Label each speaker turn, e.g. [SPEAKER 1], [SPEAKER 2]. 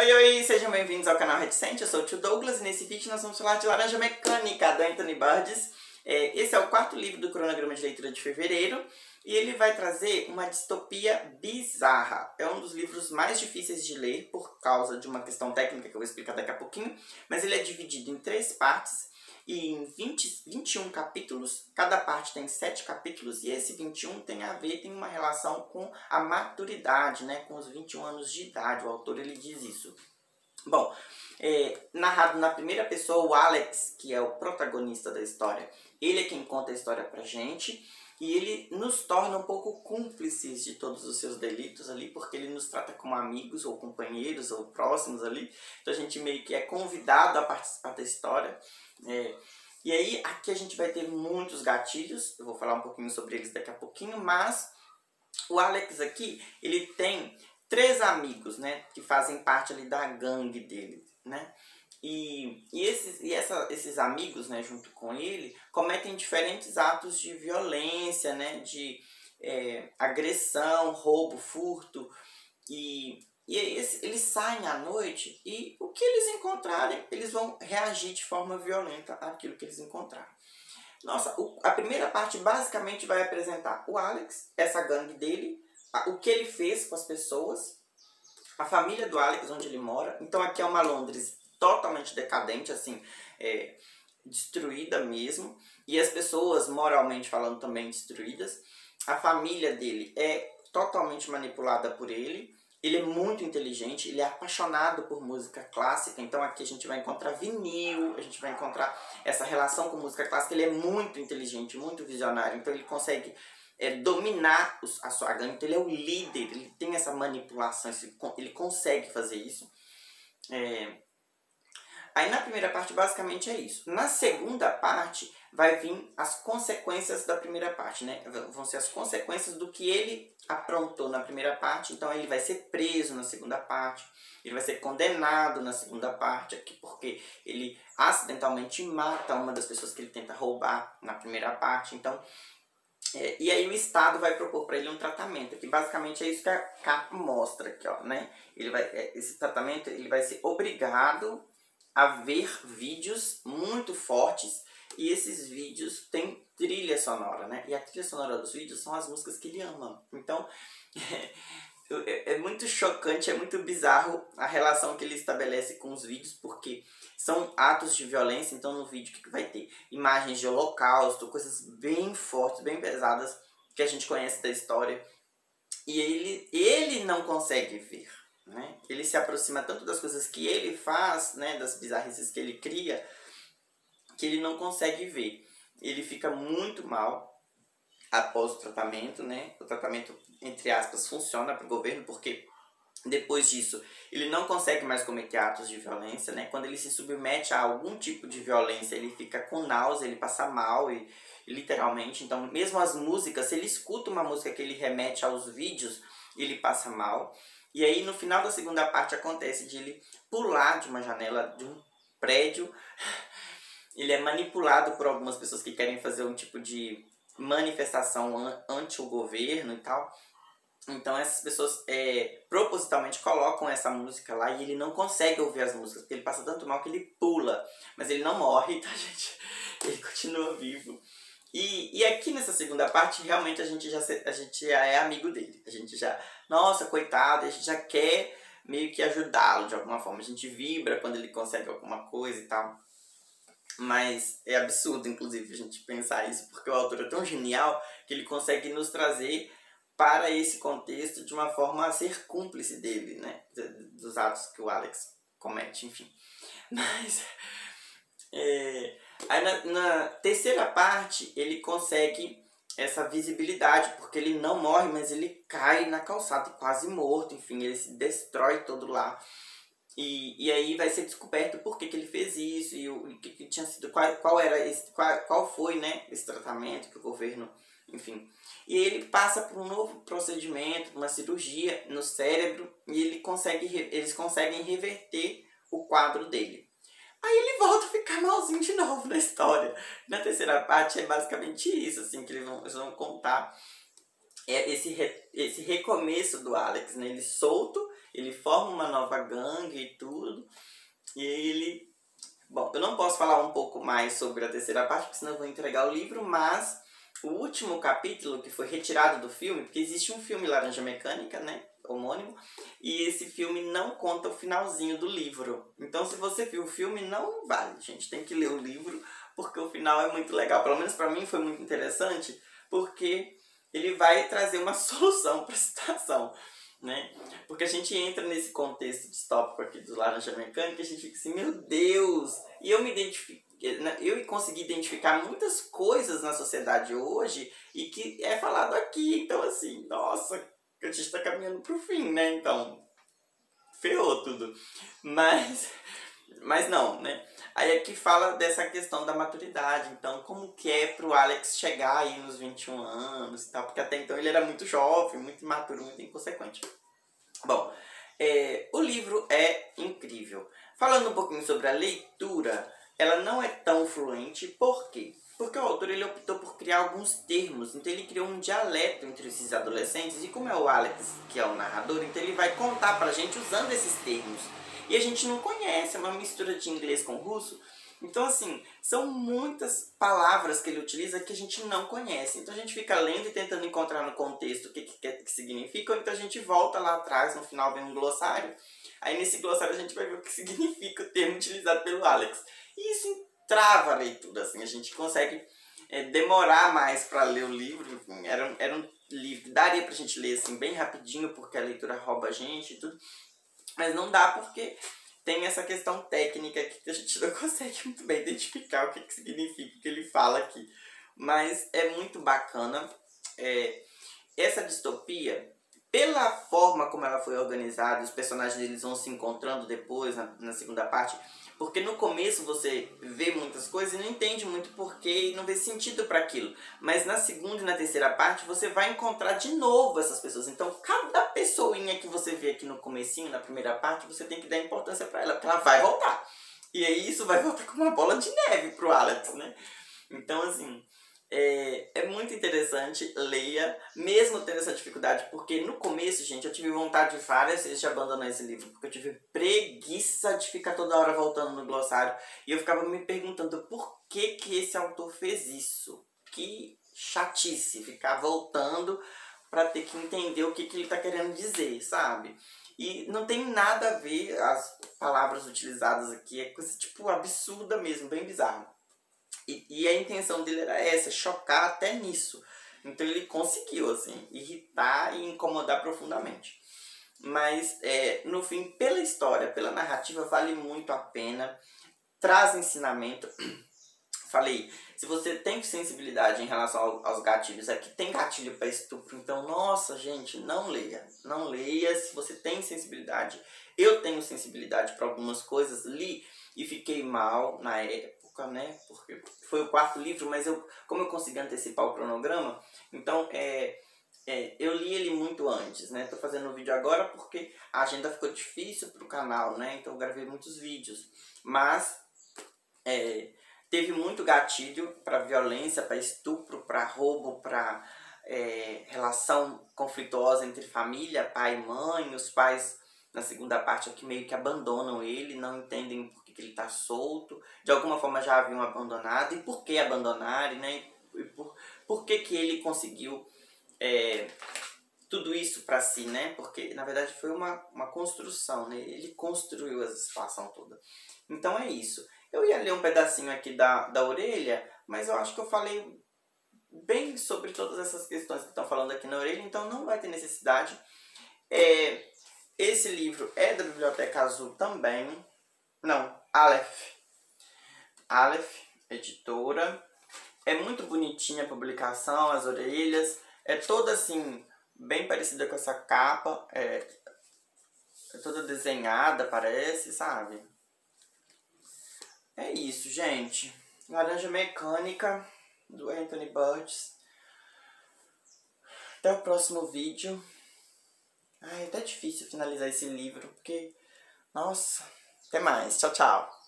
[SPEAKER 1] Oi, oi, sejam bem-vindos ao canal Reticente, eu sou o tio Douglas e nesse vídeo nós vamos falar de Laranja Mecânica, do Anthony Burgess. Esse é o quarto livro do cronograma de leitura de fevereiro e ele vai trazer uma distopia bizarra. É um dos livros mais difíceis de ler por causa de uma questão técnica que eu vou explicar daqui a pouquinho, mas ele é dividido em 3 partes e em 21 capítulos. Cada parte tem 7 capítulos e esse 21 tem uma relação com a maturidade, né, com os 21 anos de idade. O autor ele diz isso. Bom, narrado na primeira pessoa, o Alex, que é o protagonista da história, ele é quem conta a história pra gente e ele nos torna um pouco cúmplices de todos os seus delitos ali, porque ele nos trata como amigos ou companheiros ou próximos ali. Então a gente meio que é convidado a participar da história. E aí aqui a gente vai ter muitos gatilhos, eu vou falar um pouquinho sobre eles daqui a pouquinho, mas o Alex aqui, ele tem 3 amigos, né, que fazem parte ali da gangue dele, né? Esses amigos, né, junto com ele, cometem diferentes atos de violência, né, de agressão, roubo, furto. Eles saem à noite e o que eles encontrarem, eles vão reagir de forma violenta àquilo que eles encontraram. Nossa, a primeira parte basicamente vai apresentar o Alex, essa gangue dele, o que ele fez com as pessoas, a família do Alex, onde ele mora. Então aqui é uma Londres totalmente decadente, assim, destruída mesmo. E as pessoas, moralmente falando, também destruídas. A família dele é totalmente manipulada por ele. Ele é muito inteligente, ele é apaixonado por música clássica. Então aqui a gente vai encontrar vinil, a gente vai encontrar essa relação com música clássica. Ele é muito inteligente, muito visionário. Então ele consegue dominar a sua gangue. Então ele é o líder, ele tem essa manipulação, ele consegue fazer isso. Aí na primeira parte basicamente é isso. Na segunda parte vai vir as consequências da primeira parte, né? Vão ser as consequências do que ele aprontou na primeira parte. Então ele vai ser preso na segunda parte, ele vai ser condenado na segunda parte aqui, porque ele acidentalmente mata uma das pessoas que ele tenta roubar na primeira parte. Então e aí o Estado vai propor para ele um tratamento, que basicamente é isso que a capa mostra aqui, ó, né? Esse tratamento ele vai ser obrigado a ver vídeos muito fortes, e esses vídeos têm trilha sonora, né? E a trilha sonora dos vídeos são as músicas que ele ama. Então é muito chocante, é muito bizarro a relação que ele estabelece com os vídeos, porque são atos de violência. Então no vídeo o que vai ter? Imagens de holocausto, coisas bem fortes, bem pesadas, que a gente conhece da história. E ele não consegue ver, né? Ele se aproxima tanto das coisas que ele faz, né, das bizarrices que ele cria, que ele não consegue ver. Ele fica muito mal após o tratamento, né? O tratamento, entre aspas, funciona para o governo, porque depois disso ele não consegue mais cometer atos de violência, né? Quando ele se submete a algum tipo de violência, ele fica com náusea, ele passa mal, literalmente. Então mesmo as músicas, se ele escuta uma música que ele remete aos vídeos, ele passa mal. E aí no final da segunda parte acontece de ele pular de uma janela de um prédio. Ele é manipulado por algumas pessoas que querem fazer um tipo de manifestação anti o governo e tal. Então essas pessoas propositalmente colocam essa música lá e ele não consegue ouvir as músicas, porque ele passa tanto mal que ele pula. Mas ele não morre, tá, gente? Ele continua vivo. E aqui nessa segunda parte, realmente a gente já é amigo dele. A gente já, nossa, coitado, a gente já quer meio que ajudá-lo de alguma forma. A gente vibra quando ele consegue alguma coisa e tal. Mas é absurdo, inclusive, a gente pensar isso, porque o autor é tão genial que ele consegue nos trazer para esse contexto de uma forma a ser cúmplice dele, né? Dos atos que o Alex comete, enfim. Mas aí na terceira parte ele consegue essa visibilidade, porque ele não morre, mas ele cai na calçada quase morto, enfim, ele se destrói todo lá. E aí vai ser descoberto por que ele fez isso e o que tinha sido, qual foi, né, esse tratamento que o governo, enfim. E ele passa por um novo procedimento, uma cirurgia no cérebro, e eles conseguem reverter o quadro dele. Aí ele volta a ficar malzinho de novo na história. Na terceira parte é basicamente isso, assim, que eles vão contar esse recomeço do Alex, né? Ele solto, ele forma uma nova gangue e tudo. E aí ele... Bom, eu não posso falar um pouco mais sobre a terceira parte, porque senão eu vou entregar o livro, mas o último capítulo, que foi retirado do filme, porque existe um filme Laranja Mecânica, né, homônimo, e esse filme não conta o finalzinho do livro. Então, se você viu o filme, não vale, gente, tem que ler o livro, porque o final é muito legal. Pelo menos pra mim foi muito interessante, porque ele vai trazer uma solução para a situação, né? Porque a gente entra nesse contexto distópico aqui do Laranja Mecânica e a gente fica assim, meu Deus! E eu me identifico, eu consegui identificar muitas coisas na sociedade hoje e que é falado aqui. Então, assim, nossa, a gente tá caminhando pro fim, né? Então, ferrou tudo. Mas não, né? Aí aqui fala dessa questão da maturidade. Então, como que é pro Alex chegar aí nos 21 anos e tal? Porque até então ele era muito jovem, muito imaturo, muito inconsequente. Bom, o livro é incrível. Falando um pouquinho sobre a leitura, ela não é tão fluente. Por quê? Porque o autor ele optou por criar alguns termos. Então ele criou um dialeto entre esses adolescentes. E como é o Alex, que é o narrador, então ele vai contar pra gente usando esses termos. E a gente não conhece, é uma mistura de inglês com russo. Então, assim, são muitas palavras que ele utiliza que a gente não conhece. Então a gente fica lendo e tentando encontrar no contexto o que significa, ou então a gente volta lá atrás, no final vem um glossário. Aí nesse glossário a gente vai ver o que significa o termo utilizado pelo Alex. E isso trava a leitura, assim, a gente consegue demorar mais para ler o livro. Enfim, era um livro, daria pra gente ler assim bem rapidinho, porque a leitura rouba a gente e tudo. Mas não dá porque tem essa questão técnica aqui que a gente não consegue muito bem identificar o que significa o que ele fala aqui. Mas é muito bacana. Essa distopia, pela forma como ela foi organizada, os personagens deles vão se encontrando depois, na segunda parte, porque no começo você vê muitas coisas e não entende muito porquê e não vê sentido para aquilo. Mas na segunda e na terceira parte você vai encontrar de novo essas pessoas. Então cada pessoinha que você vê aqui no comecinho, na primeira parte, você tem que dar importância para ela, porque ela vai voltar. E aí isso vai voltar como uma bola de neve pro Alex, né? Então assim... É muito interessante, leia, mesmo tendo essa dificuldade, porque no começo, gente, eu tive vontade várias vezes de abandonar esse livro, porque eu tive preguiça de ficar toda hora voltando no glossário, e eu ficava me perguntando por que esse autor fez isso. Que chatice, ficar voltando para ter que entender o que ele tá querendo dizer, sabe? E não tem nada a ver, as palavras utilizadas aqui, é coisa tipo absurda mesmo, bem bizarra. E a intenção dele era essa, chocar até nisso. Então ele conseguiu, assim, irritar e incomodar profundamente. Mas, no fim, pela história, pela narrativa, vale muito a pena. Traz ensinamento. Falei, se você tem sensibilidade em relação aos gatilhos, aqui tem gatilho para estupro, então, nossa, gente, não leia. Não leia se você tem sensibilidade. Eu tenho sensibilidade para algumas coisas, li e fiquei mal na época, né? Porque foi o quarto livro, mas como eu consegui antecipar o cronograma, então eu li ele muito antes, né? Tô fazendo o vídeo agora porque a agenda ficou difícil pro canal, né? Então eu gravei muitos vídeos. Mas teve muito gatilho para violência, para estupro, para roubo, para relação conflituosa entre família, pai e mãe. Os pais, na segunda parte aqui, meio que abandonam ele, não entendem por que ele está solto. De alguma forma já haviam abandonado. E por que abandonarem, né? E por que ele conseguiu tudo isso para si, né? Porque, na verdade, foi uma construção, né? Ele construiu essa situação toda. Então é isso. Eu ia ler um pedacinho aqui da orelha, mas eu acho que eu falei bem sobre todas essas questões que estão falando aqui na orelha, então não vai ter necessidade. Esse livro é da Biblioteca Azul também. Não, Aleph. Aleph, editora. É muito bonitinha a publicação, as orelhas. É toda assim, bem parecida com essa capa. É toda desenhada, parece, sabe? É isso, gente. Laranja Mecânica, do Anthony Burgess. Até o próximo vídeo. Ai, é até difícil finalizar esse livro, porque... Nossa, até mais. Tchau, tchau.